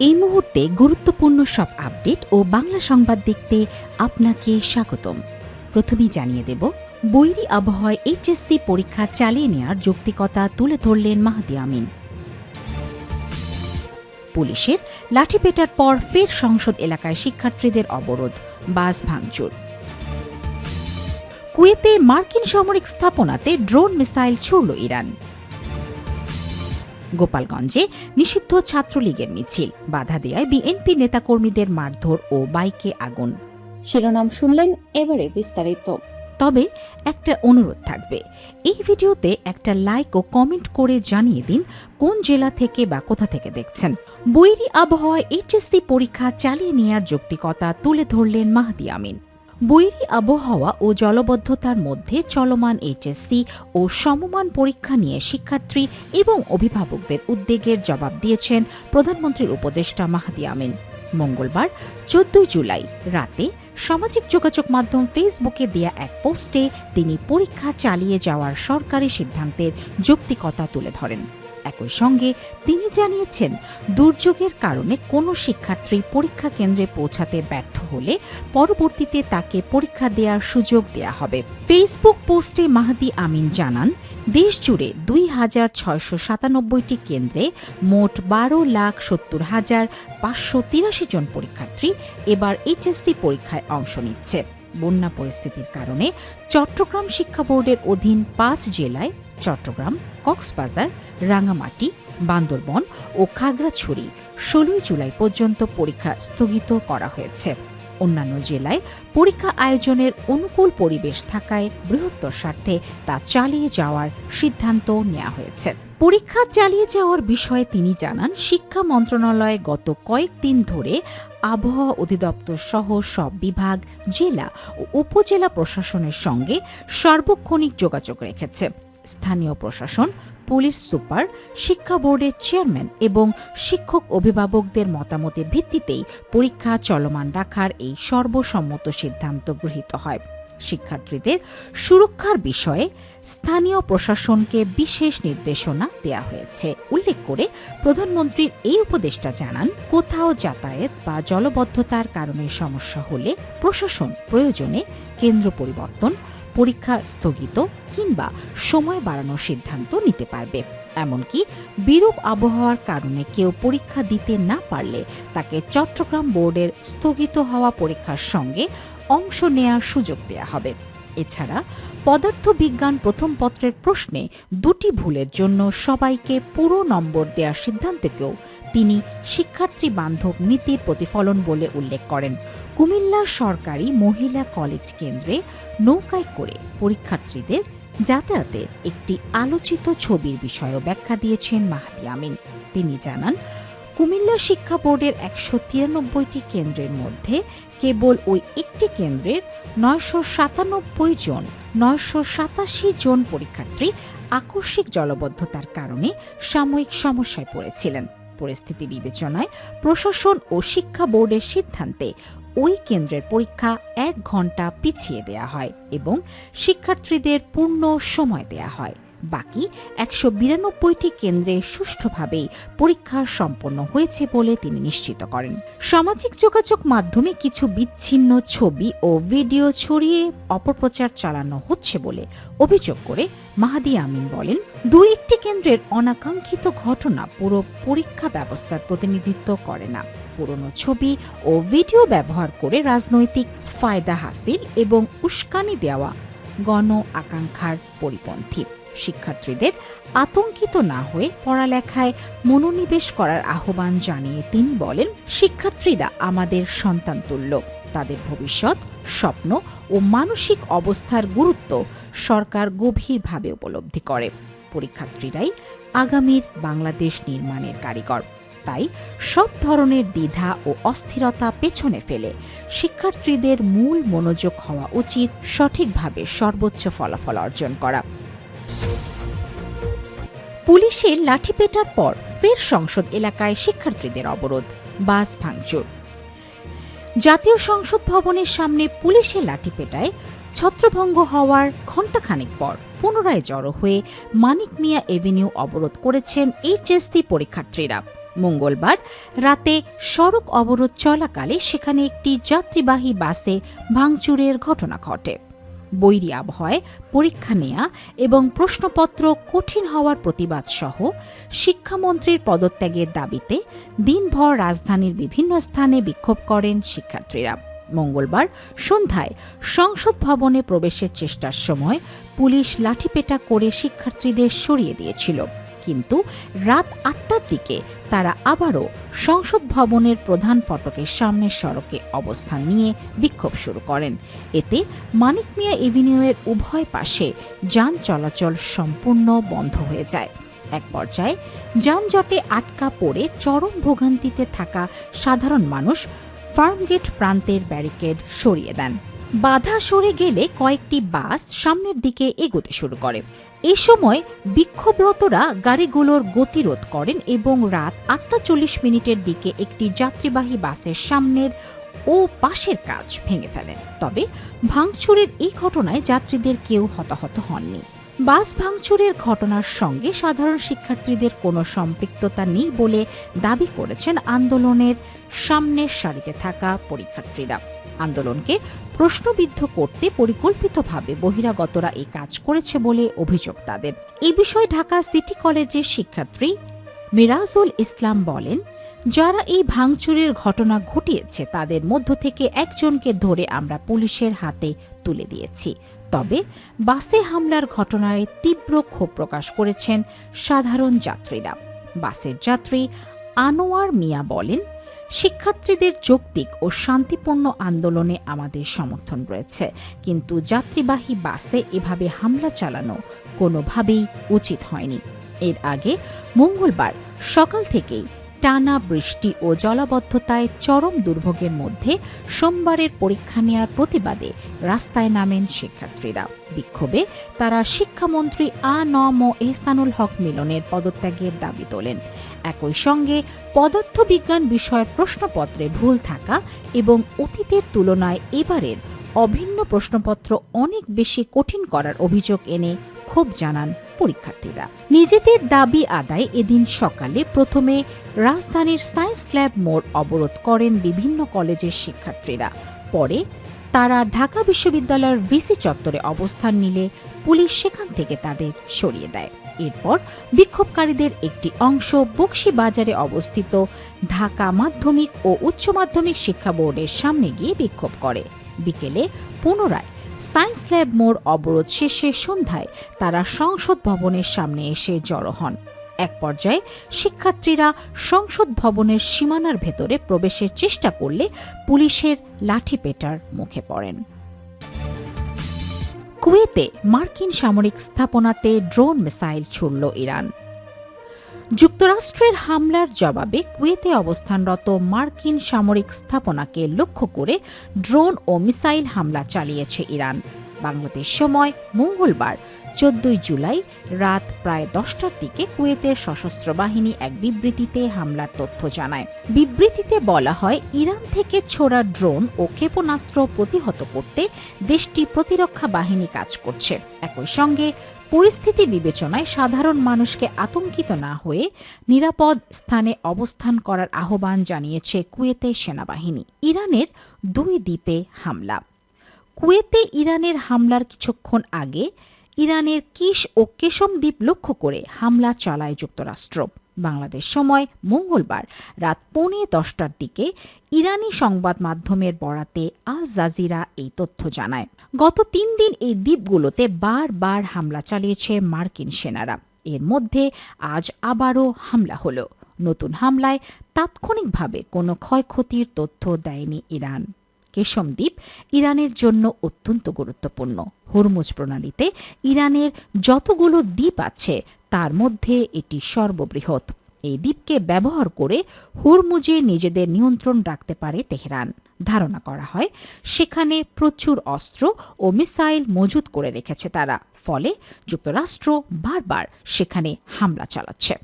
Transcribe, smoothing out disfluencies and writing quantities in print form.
এই মুহূর্তে গুরুত্বপূর্ণ সব আপডেট ও বাংলা সংবাদ দেখতে আপনাকে স্বাগতম। প্রথমেই জানিয়ে দেব, বৈরী আবহাওয়ায় এইচএসসি পরীক্ষা চালিয়ে নেওয়ার যৌক্তিকতা তুলে ধরলেন মাহদি আমিন। পুলিশের লাঠিপেটার পর ফের সংসদ এলাকায় শিক্ষার্থীদের অবরোধ, বাস ভাঙচুর। কুয়েতে মার্কিন সামরিক স্থাপনাতে ড্রোন মিসাইল ছুড়ল ইরান। গোপালগঞ্জে নিষিদ্ধ ছাত্রলীগের মিছিল, বাধা দেয়ায় বিএনপি নেতাকর্মীদের মারধর ও বাইকে আগুন। শিরোনাম শুনলেন, এবারে বিস্তারিত। তবে একটা অনুরোধ থাকবে, এই ভিডিওতে একটা লাইক ও কমেন্ট করে জানিয়ে দিন কোন জেলা থেকে বা কোথা থেকে দেখছেন। বৈরী আবহাওয়ায় এইচএসসি পরীক্ষা চালিয়ে নেওয়ার যৌক্তিকতা তুলে ধরলেন মাহদি আমিন। বৈরী আবহাওয়া ও জলবদ্ধতার মধ্যে চলমান এইচএসসি ও সমমান পরীক্ষা নিয়ে শিক্ষার্থী এবং অভিভাবকদের উদ্বেগের জবাব দিয়েছেন প্রধানমন্ত্রীর উপদেষ্টা মাহদি আমিন। মঙ্গলবার 14 জুলাই রাতে সামাজিক যোগাযোগ মাধ্যম ফেসবুকে দেয়া এক পোস্টে তিনি পরীক্ষা চালিয়ে যাওয়ার সরকারি সিদ্ধান্তের যৌক্তিকতা তুলে ধরেন। একই সঙ্গে তিনি জানিয়েছেন, দুর্যোগের কারণে কোনো শিক্ষার্থী পরীক্ষা কেন্দ্রে পৌঁছাতে ব্যর্থ হলে পরবর্তীতে তাকে পরীক্ষা দেওয়ার সুযোগ দেয়া হবে। ফেসবুক পোস্টে মাহদি আমিন জানান, দেশজুড়ে 2,697টি কেন্দ্রে মোট 12,70,583 জন পরীক্ষার্থী এবার এইচএসসি পরীক্ষায় অংশ নিচ্ছে। বন্যা পরিস্থিতির কারণে চট্টগ্রাম শিক্ষা বোর্ডের অধীন 5 জেলায় চট্টগ্রাম, কক্সবাজার, রাঙামাটি, বান্দরবন ও খাগড়াছড়ি 16 জুলাই পর্যন্ত পরীক্ষা স্থগিত করা হয়েছে। অন্যান্য জেলায় পরীক্ষা আয়োজনের অনুকূল পরিবেশ থাকায় বৃহত্তর স্বার্থে তা চালিয়ে যাওয়ার সিদ্ধান্ত নেওয়া হয়েছে। পরীক্ষা চালিয়ে যাওয়ার বিষয়ে তিনি জানান, শিক্ষা মন্ত্রণালয় গত কয়েকদিন ধরে আবহাওয়া অধিদপ্তর সহ সব বিভাগ, জেলা ও উপজেলা প্রশাসনের সঙ্গে সার্বক্ষণিক যোগাযোগ রেখেছে। স্থানীয় প্রশাসন, পুলিশ সুপার, শিক্ষা বোর্ডের চেয়ারম্যান এবং শিক্ষক অভিভাবকদের মতামতের ভিত্তিতেই পরীক্ষা চলমান রাখার এই সর্বসম্মত সিদ্ধান্ত গৃহীত হয়। শিক্ষার্থীদের সুরক্ষার বিষয়ে স্থানীয় প্রশাসনকে বিশেষ নির্দেশনা দেয়া হয়েছে উল্লেখ করে প্রধানমন্ত্রীর এই উপদেষ্টা জানান, কোথাও যাতায়াত বা জলবদ্ধতার কারণে সমস্যা হলে প্রশাসন প্রয়োজনে কেন্দ্র পরিবর্তন, পরীক্ষা স্থগিত কিংবা সময় বাড়ানোর সিদ্ধান্ত নিতে পারবে। এমনকি বিরূপ আবহাওয়ার কারণে কেউ পরীক্ষা দিতে না পারলে তাকে চট্টগ্রাম বোর্ডের স্থগিত হওয়া পরীক্ষার সঙ্গে অংশ নেওয়ার সুযোগ দেয়া হবে। এছাড়া পদার্থবিজ্ঞান প্রথম পত্রের প্রশ্নে 2টি ভুলের জন্য সবাইকে পুরো নম্বর দেওয়ার সিদ্ধান্তকেও তিনি শিক্ষার্থী বান্ধব নীতির প্রতিফলন বলে উল্লেখ করেন। কুমিল্লা সরকারি মহিলা কলেজ কেন্দ্রে নৌকায় করে পরীক্ষার্থীদের যাতায়াতের একটি আলোচিত ছবির বিষয়েও ব্যাখ্যা দিয়েছেন মাহদি আমিন। তিনি জানান, কুমিল্লা শিক্ষা বোর্ডের 193টি কেন্দ্রের মধ্যে কেবল ওই একটি কেন্দ্রের 987 জন পরীক্ষার্থী আকস্মিক জলবদ্ধতার কারণে সাময়িক সমস্যায় পড়েছিলেন। পরিস্থিতি বিবেচনায় প্রশাসন ও শিক্ষা বোর্ডের সিদ্ধান্তে ওই কেন্দ্রের পরীক্ষা 1 ঘণ্টা পিছিয়ে দেয়া হয় এবং শিক্ষার্থীদের পূর্ণ সময় দেয়া হয়। বাকি 192টি কেন্দ্রে সুষ্ঠুভাবেই পরীক্ষা সম্পন্ন হয়েছে বলে তিনি নিশ্চিত করেন। সামাজিক যোগাযোগ মাধ্যমে কিছু বিচ্ছিন্ন ছবি ও ভিডিও ছড়িয়ে অপপ্রচার চালানো হচ্ছে বলে অভিযোগ করে মাহদি আমিন বলেন, 2-1টি কেন্দ্রের অনাকাঙ্ক্ষিত ঘটনা পুরো পরীক্ষা ব্যবস্থার প্রতিনিধিত্ব করে না। পুরনো ছবি ও ভিডিও ব্যবহার করে রাজনৈতিক ফায়দা হাসিল এবং উস্কানি দেওয়া গণ আকাঙ্ক্ষার পরিপন্থী। শিক্ষার্থীদের আতঙ্কিত না হয়ে পড়ালেখায় মনোনিবেশ করার আহ্বান জানিয়ে তিনি বলেন, শিক্ষার্থীরা আমাদের সন্তানতুল্য। তাদের ভবিষ্যৎ, স্বপ্ন ও মানসিক অবস্থার গুরুত্ব সরকার গভীরভাবে উপলব্ধি করে। পরীক্ষার্থীরাই আগামীর বাংলাদেশ নির্মাণের কারিগর। তাই সব ধরনের দ্বিধা ও অস্থিরতা পেছনে ফেলে শিক্ষার্থীদের মূল মনোযোগ হওয়া উচিত সঠিকভাবে সর্বোচ্চ ফলাফল অর্জন করা। পুলিশের লাঠিপেটার পর ফের সংসদ এলাকায় শিক্ষার্থীদের অবরোধ, বাস ভাঙচুর। জাতীয় সংসদ ভবনের সামনে পুলিশের লাঠিপেটায় ছত্রভঙ্গ হওয়ার ঘণ্টাখানেক পর পুনরায় জড়ো হয়ে মানিক মিয়া এভিনিউ অবরোধ করেছেন এইচএসসি পরীক্ষার্থীরা। মঙ্গলবার রাতে সড়ক অবরোধ চলাকালে সেখানে একটি যাত্রীবাহী বাসে ভাঙচুরের ঘটনা ঘটে। বৈরী আবহাওয়ায় পরীক্ষা নেয়া এবং প্রশ্নপত্র কঠিন হওয়ার প্রতিবাদ সহ শিক্ষামন্ত্রীর পদত্যাগের দাবিতে দিনভর রাজধানীর বিভিন্ন স্থানে বিক্ষোভ করেন শিক্ষার্থীরা। মঙ্গলবার সন্ধ্যায় সংসদ ভবনে প্রবেশের চেষ্টার সময় পুলিশ লাঠিপেটা করে শিক্ষার্থীদের সরিয়ে দিয়েছিল, কিন্তু রাত ৮টার দিকে তারা আবারও সংসদ ভবনের প্রধান ফটকের সামনের সড়কে অবস্থান নিয়ে বিক্ষোভ শুরু করেন। এতে মানিক মিয়া এভিনিউয়ের উভয় পাশে যান চলাচল সম্পূর্ণ বন্ধ হয়ে যায়। এক পর্যায়ে যানজটে আটকা পড়ে চরম ভোগান্তিতে থাকা সাধারণ মানুষ ফার্মগেট প্রান্তের ব্যারিকেড সরিয়ে দেন। বাধা সরে গেলে কয়েকটি বাস সামনের দিকে এগোতে শুরু করে। এ সময় বিক্ষোভরতরা গাড়িগুলোর গতিরোধ করেন এবং রাত ৮টা ৪০ দিকে একটি যাত্রীবাহী বাসের সামনের ও পাশের কাচ ভেঙে ফেলেন। তবে ভাঙচুরের এই ঘটনায় যাত্রীদের কেউ হতাহত হননি। বাস ভাঙচুরের ঘটনার সঙ্গে সাধারণ শিক্ষার্থীদের কোনো সম্পৃক্ততা নেই বলে দাবি করেছেন আন্দোলনের সামনের সারিতে থাকা পরীক্ষার্থীরা। আন্দোলনকে প্রশ্নবিদ্ধ করতে পরিকল্পিতভাবে বহিরাগতরা এই কাজ করেছে বলে অভিযোগ তাদের। এই বিষয়ে ঢাকা সিটি কলেজের শিক্ষার্থী মিরাজুল ইসলাম বলেন, যারা এই ভাঙচুরের ঘটনা ঘটিয়েছে তাদের মধ্য থেকে একজনকে ধরে আমরা পুলিশের হাতে তুলে দিয়েছি। তবে বাসে হামলার ঘটনায় তীব্র ক্ষোভ প্রকাশ করেছেন সাধারণ যাত্রীরা। বাসের যাত্রী আনোয়ার মিয়া বলেন, শিক্ষার্থীদের যৌক্তিক ও শান্তিপূর্ণ আন্দোলনে আমাদের সমর্থন রয়েছে, কিন্তু যাত্রীবাহী বাসে এভাবে হামলা চালানো কোনোভাবেই উচিত হয়নি। এর আগে মঙ্গলবার সকাল থেকেই টানা বৃষ্টি ও জলাবদ্ধতায় চরম দুর্ভোগের মধ্যে সোমবারের পরীক্ষা নেওয়ার প্রতিবাদে রাস্তায় নামেন শিক্ষার্থীরা। বিক্ষোভে তারা শিক্ষামন্ত্রী আ.ন.ম এহসানুল হক মিলনের পদত্যাগের দাবি তোলেন। একই সঙ্গে পদার্থবিজ্ঞান বিষয়ের প্রশ্নপত্রে ভুল থাকা এবং অতীতের তুলনায় এবারের অভিন্ন প্রশ্নপত্র অনেক বেশি কঠিন করার অভিযোগ এনে ক্ষোভ জানান পরীক্ষার্থীরা। নিজেদের দাবি আদায় এদিন সকালে প্রথমে রাজধানীর সায়েন্স ল্যাব মোড় অবরোধ করেন বিভিন্ন কলেজের শিক্ষার্থীরা। পরে তারা ঢাকা বিশ্ববিদ্যালয়ের ভিসি চত্বরে অবস্থান নিলে পুলিশ সেখান থেকে তাদের সরিয়ে দেয়। এরপর বিক্ষোভকারীদের একটি অংশ বকশীবাজারে অবস্থিত ঢাকা মাধ্যমিক ও উচ্চ মাধ্যমিক শিক্ষা বোর্ডের সামনে গিয়ে বিক্ষোভ করে। বিকেলে পুনরায় সায়েন্স ল্যাব মোড় অবরোধ শেষে সন্ধ্যায় তারা সংসদ ভবনের সামনে এসে জড়ো হন। এক পর্যায়ে শিক্ষার্থীরা সংসদ ভবনের সীমানার ভেতরে প্রবেশের চেষ্টা করলে পুলিশের লাঠিপেটার মুখে পড়েন। কুয়েতে মার্কিন সামরিক স্থাপনাতে ড্রোন মিসাইল ছুড়ল ইরান। যুক্তরাষ্ট্রের হামলার জবাবে কুয়েতে অবস্থানরত মার্কিন সামরিক স্থাপনাকে লক্ষ্য করে ড্রোন ও মিসাইল হামলা চালিয়েছে ইরান। বাংলাদেশ সময় মঙ্গলবার 14 জুলাই রাত প্রায় 10টার দিকে কুয়েতের সশস্ত্র বাহিনী এক বিবৃতিতে হামলার তথ্য জানায়। বিবৃতিতে বলা হয়, ইরান থেকে ছোড়া ড্রোন ও ক্ষেপণাস্ত্র প্রতিহত করতে দেশটি প্রতিরক্ষা বাহিনী কাজ করছে। একই সঙ্গে পরিস্থিতি বিবেচনায় সাধারণ মানুষকে আতঙ্কিত না হয়ে নিরাপদ স্থানে অবস্থান করার আহ্বান জানিয়েছে কুয়েতের সেনাবাহিনী। ইরানের 2 দ্বীপে হামলা। কুয়েতে ইরানের হামলার কিছুক্ষণ আগে ইরানের কিশ ও কেশম দ্বীপ লক্ষ্য করে হামলা চালায় যুক্তরাষ্ট্র। বাংলাদেশ সময় মঙ্গলবার রাত 10:45টার দিকে ইরানি সংবাদ মাধ্যমের বরাতে আল জাজিরা এই তথ্য জানায়। গত 3 দিন এই দ্বীপগুলোতে বারবার হামলা চালিয়েছে মার্কিন সেনারা। এর মধ্যে আজ আবারও হামলা হলো। নতুন হামলায় তাৎক্ষণিকভাবে কোনো ক্ষয়ক্ষতির তথ্য দেয়নি ইরান। কেশম দ্বীপ ইরানের জন্য অত্যন্ত গুরুত্বপূর্ণ। হরমুজ প্রণালীতে ইরানের যতগুলো দ্বীপ আছে তার মধ্যে এটি সর্ববৃহৎ। এই দ্বীপকে ব্যবহার করে হরমুজে নিজেদের নিয়ন্ত্রণ রাখতে পারে তেহরান। ধারণা করা হয় সেখানে প্রচুর অস্ত্র ও মিসাইল মজুত করে রেখেছে তারা, ফলে যুক্তরাষ্ট্র বারবার সেখানে হামলা চালাচ্ছে।